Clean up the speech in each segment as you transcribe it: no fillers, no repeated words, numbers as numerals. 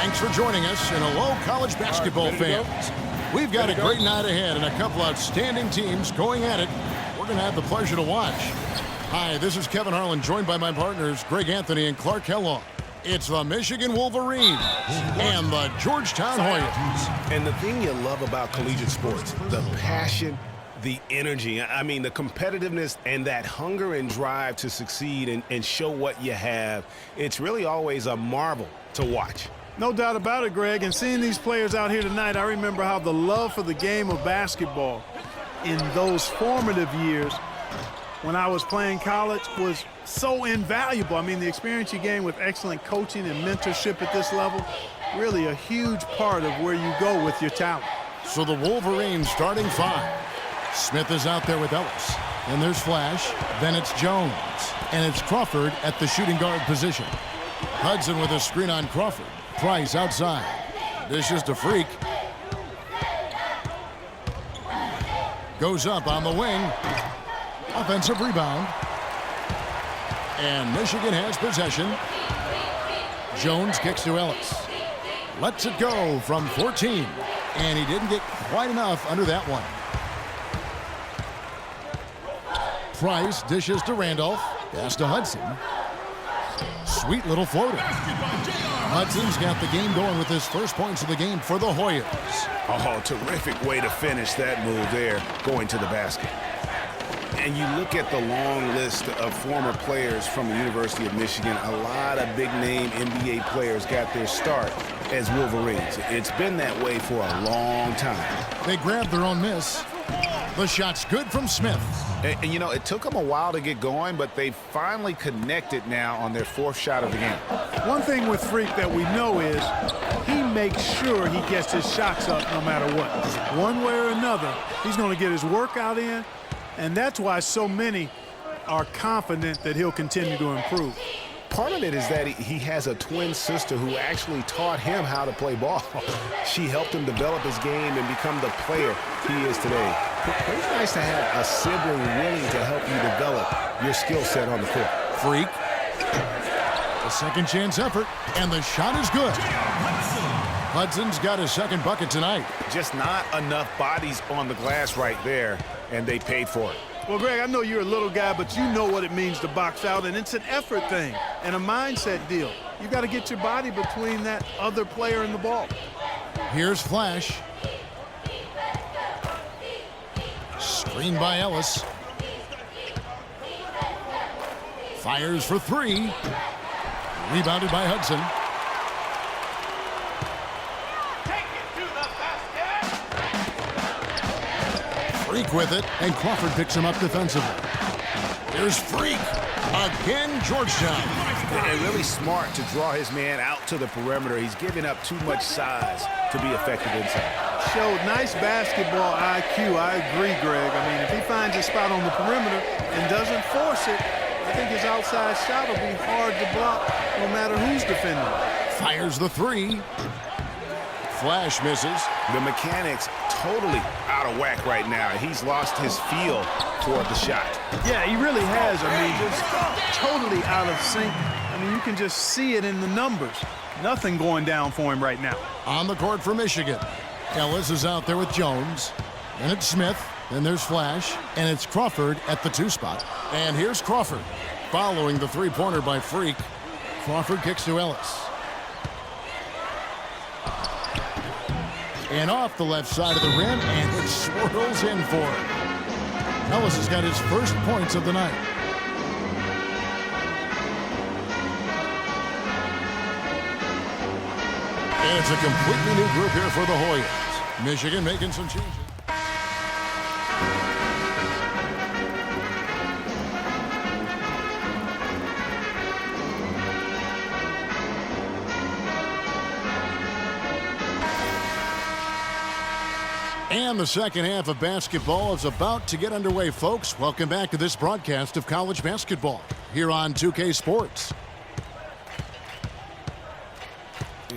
Thanks for joining us, and hello, college basketball fans. We've got a great night ahead and a couple outstanding teams going at it. We're going to have the pleasure to watch. Hi, this is Kevin Harlan, joined by my partners, Greg Anthony and Clark Kellogg. It's the Michigan Wolverines and the Georgetown Hoyas. And the thing you love about collegiate sports, the passion, the energy, I mean, the competitiveness and that hunger and drive to succeed and show what you have, it's really always a marvel to watch. No doubt about it, Greg. And seeing these players out here tonight, I remember how the love for the game of basketball in those formative years when I was playing college was so invaluable. I mean, the experience you gain with excellent coaching and mentorship at this level, really a huge part of where you go with your talent. So the Wolverines starting five. Smith is out there with Ellis. And there's Flash. Then it's Jones. And it's Crawford at the shooting guard position. Hudson with a screen on Crawford. Price outside. Dishes to Freak. Goes up on the wing. Offensive rebound. And Michigan has possession. Jones kicks to Ellis. Lets it go from 14. And he didn't get quite enough under that one. Price dishes to Randolph. Pass to Hudson. Sweet little floater. Hudson's got the game going with his first points of the game for the Hoyas. Oh, terrific way to finish that move there, going to the basket. And you look at the long list of former players from the University of Michigan, a lot of big-name NBA players got their start as Wolverines. It's been that way for a long time. They grabbed their own miss. The shot's good from Smith. And, you know, it took them a while to get going, but they finally connected now on their fourth shot of the game. One thing with Freak that we know is he makes sure he gets his shots up no matter what. One way or another, he's going to get his workout in, and that's why so many are confident that he'll continue to improve. Part of it is that he has a twin sister who actually taught him how to play ball. She helped him develop his game and become the player he is today. It's nice to have a sibling willing to help you develop your skill set on the court. Freak. A second chance effort, and the shot is good. Hudson's got his second bucket tonight. Just not enough bodies on the glass right there, and they paid for it. Well, Greg, I know you're a little guy, but you know what it means to box out, and it's an effort thing and a mindset deal. You got to get your body between that other player and the ball. Here's Flash. Screened by Ellis. Fires for three. Rebounded by Hudson. Freak with it, and Crawford picks him up defensively. There's Freak. Again, Georgetown. And really smart to draw his man out to the perimeter. He's giving up too much size to be effective inside. Showed nice basketball IQ. I agree, Greg. I mean, if he finds a spot on the perimeter and doesn't force it, I think his outside shot will be hard to block no matter who's defending. Fires the three. Flash misses. The mechanics totally out of whack right now. He's lost his feel for the shot. Yeah, he really has. I mean, just totally out of sync. I mean, you can just see it in the numbers. Nothing going down for him right now. On the court for Michigan. Ellis is out there with Jones. Then it's Smith. Then there's Flash. And it's Crawford at the two spot. And here's Crawford. Following the three-pointer by Freak. Crawford kicks to Ellis. And off the left side of the rim, and it swirls in for him. Ellis has got his first points of the night. And it's a completely new group here for the Hoyas. Michigan making some changes. And the second half of basketball is about to get underway, folks. Welcome back to this broadcast of college basketball here on 2K Sports.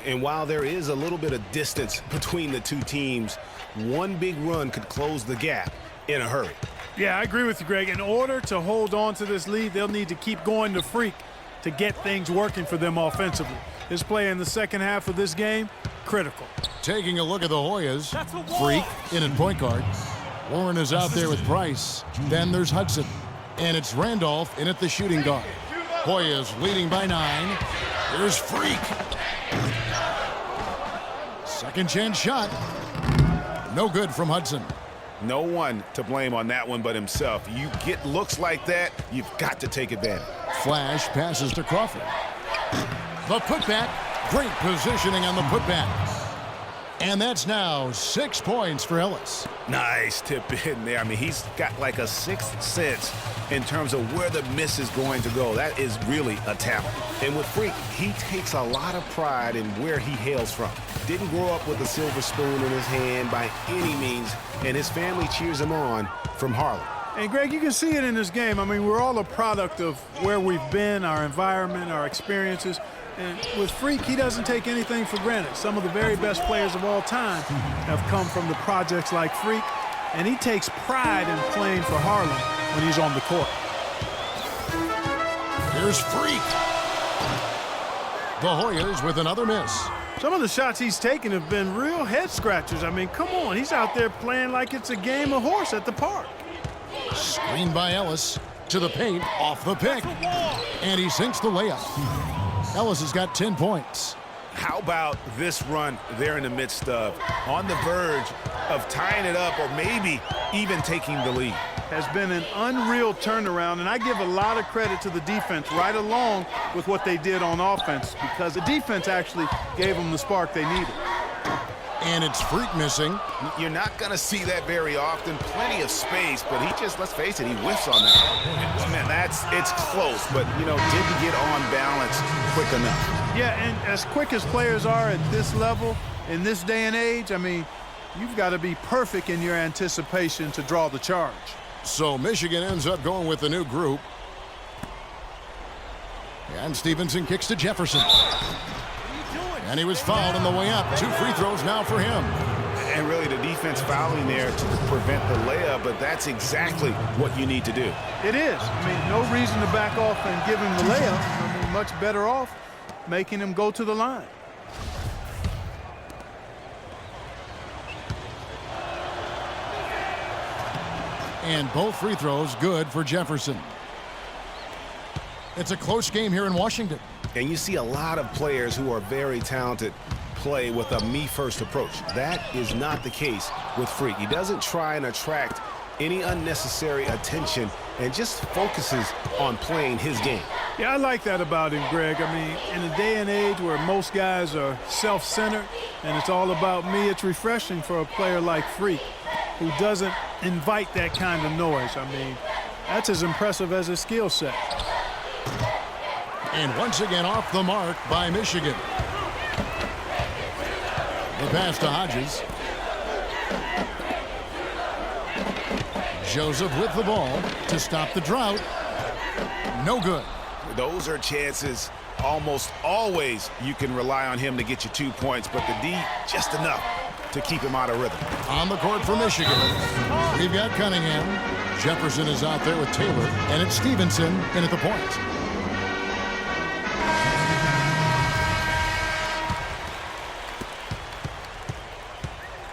And while there is a little bit of distance between the two teams, one big run could close the gap in a hurry. Yeah, I agree with you, Greg. In order to hold on to this lead, they'll need to keep going to Freak to get things working for them offensively. His play in the second half of this game, critical. Taking a look at the Hoyas. Freak in at point guard. Warren is out there with Price. Then there's Hudson. And it's Randolph in at the shooting guard. Hoyas leading by 9. Here's Freak. Second chance shot. No good from Hudson. No one to blame on that one but himself. You get looks like that, you've got to take advantage. Flash passes to Crawford. The putback. Great positioning on the putback. And that's now 6 points for Ellis. Nice tip in there. I mean, he's got like a sixth sense in terms of where the miss is going to go. That is really a talent. And with Freak, he takes a lot of pride in where he hails from. Didn't grow up with a silver spoon in his hand by any means, and his family cheers him on from Harlem. And, Greg, you can see it in this game. I mean, we're all a product of where we've been, our environment, our experiences. And with Freak, he doesn't take anything for granted. Some of the very best players of all time have come from the projects like Freak, and he takes pride in playing for Harlem when he's on the court. Here's Freak. The Hoyas with another miss. Some of the shots he's taken have been real head scratchers. I mean, come on, he's out there playing like it's a game of horse at the park. Screened by Ellis to the paint, off the pick. And he sinks the layup. Ellis has got 10 points. How about this run they're in the midst of, on the verge of tying it up or maybe even taking the lead? Has been an unreal turnaround, and I give a lot of credit to the defense right along with what they did on offense, because the defense actually gave them the spark they needed. And it's Freak missing. You're not going to see that very often. Plenty of space, but he just, let's face it, he whiffs on that. Man, it's close, but, you know, didn't get on balance quick enough. Yeah, and as quick as players are at this level, in this day and age, I mean, you've got to be perfect in your anticipation to draw the charge. So Michigan ends up going with the new group. And Stevenson kicks to Jefferson. And he was fouled on the way up. 2 free throws now for him. And really the defense fouling there to prevent the layup, but that's exactly what you need to do. It is. I mean, no reason to back off and give him the layup. I mean, much better off making him go to the line. And both free throws good for Jefferson. It's a close game here in Washington. And you see a lot of players who are very talented play with a me-first approach. That is not the case with Freak. He doesn't try and attract any unnecessary attention and just focuses on playing his game. Yeah, I like that about him, Greg. I mean, in a day and age where most guys are self-centered and it's all about me, it's refreshing for a player like Freak who doesn't invite that kind of noise. I mean, that's as impressive as his skill set. And once again off the mark by Michigan. The pass to Hodges. Joseph with the ball to stop the drought. No good. Those are chances almost always you can rely on him to get you 2 points, but the D just enough to keep him out of rhythm. On the court for Michigan, we've got Cunningham. Jefferson is out there with Taylor, and it's Stevenson in at the point.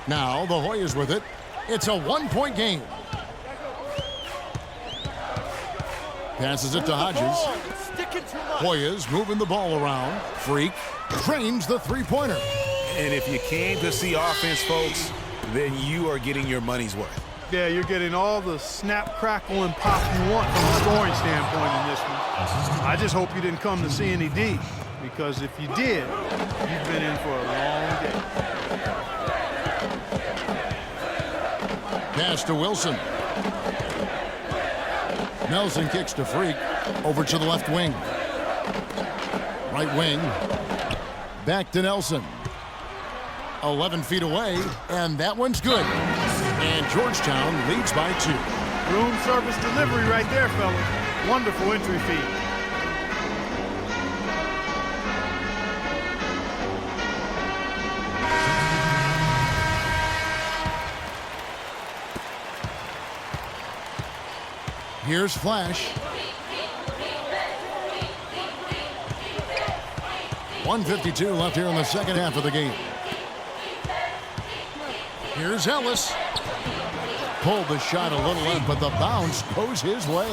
Now the Hoyas with it. It's a 1-point game. Passes it to Hodges. Hoyas moving the ball around. Freak drains the three-pointer. And if you came to see offense, folks, then you are getting your money's worth. Yeah, you're getting all the snap, crackle, and pop you want from a scoring standpoint in this one. I just hope you didn't come to see any D, because if you did, you've been in for a long day. Pass to Wilson. Nelson kicks to Freak. Over to the left wing. Right wing. Back to Nelson. 11 feet away, and that one's good. And Georgetown leads by 2. Room service delivery right there, fellas. Wonderful entry feed. Here's Flash. 1:52 left here in the second half of the game. Here's Ellis. Pulled the shot a little in, but the bounce goes his way.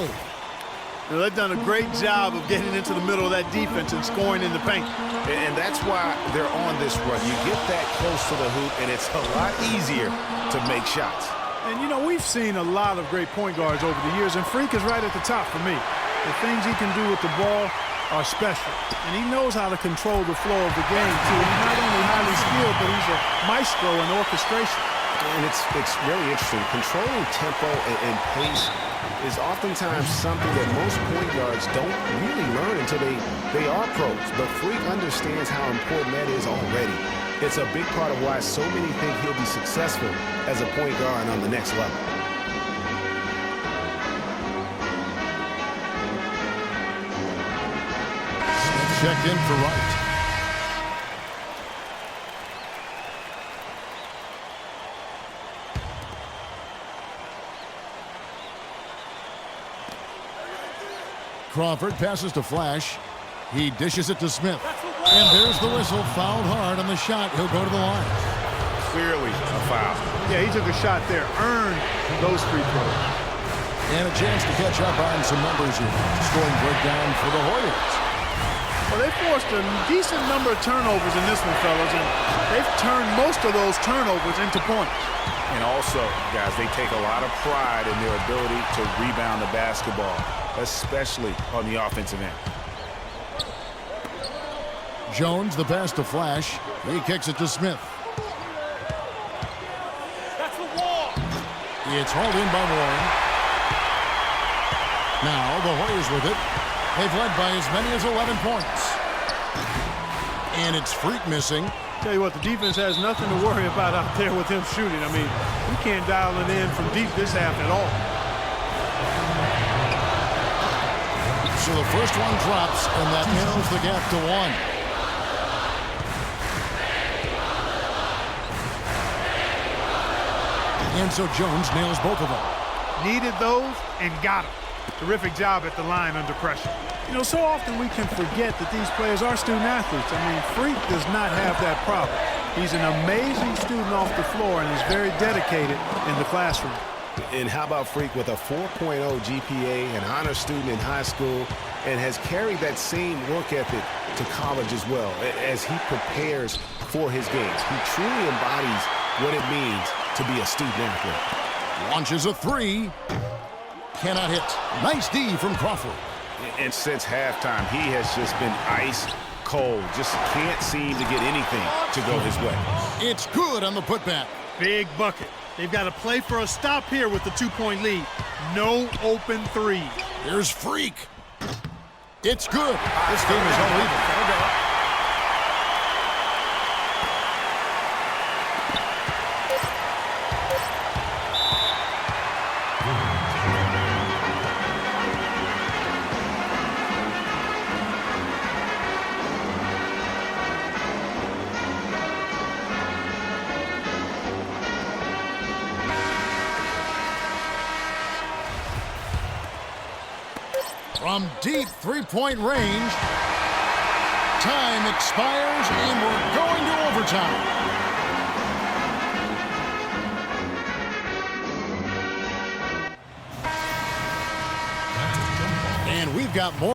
Now, they've done a great job of getting into the middle of that defense and scoring in the paint. And that's why they're on this run. You get that close to the hoop, and it's a lot easier to make shots. And, you know, we've seen a lot of great point guards over the years, and Freak is right at the top for me. The things he can do with the ball are special. And he knows how to control the flow of the game, too. He's not only highly skilled, but he's a maestro in orchestration. And it's really interesting. Controlling tempo and pace is oftentimes something that most point guards don't really learn until they are pros. But Freak understands how important that is already. It's a big part of why so many think he'll be successful as a point guard on the next level. Checked in for Wright. Crawford passes to Flash. He dishes it to Smith. And there's the whistle. Fouled hard on the shot. He'll go to the line. Clearly a foul. Yeah, he took a shot there. Earned those free throws. And a chance to catch up on some numbers here. Scoring breakdown for the Warriors. Well, they forced a decent number of turnovers in this one, fellas, and they've turned most of those turnovers into points. And also, guys, they take a lot of pride in their ability to rebound the basketball, especially on the offensive end. Jones, the pass to Flash. He kicks it to Smith. That's the wall. It's hauled in by Warren. Now the Warriors with it. They've led by as many as 11 points. And it's Freak missing. Tell you what, the defense has nothing to worry about out there with him shooting. I mean, you can't dial it in from deep this half at all. So the first one drops, and that narrows the gap to 1. And so Jones nails both of them. Needed those and got them. Terrific job at the line under pressure. You know, so often we can forget that these players are student athletes. I mean, Freak does not have that problem. He's an amazing student off the floor and is very dedicated in the classroom. And how about Freak with a 4.0 GPA, an honor student in high school, and has carried that same work ethic to college as well as he prepares for his games. He truly embodies what it means to be a student athlete. Launches a 3. Cannot hit. Nice D from Crawford. And since halftime, he has just been ice cold. Just can't seem to get anything to go his way. It's good on the putback. Big bucket. They've got to play for a stop here with the 2-point lead. No open three. Here's Freak. It's good. This game is all even. From deep three-point range, time expires and we're going to overtime. And we've got more.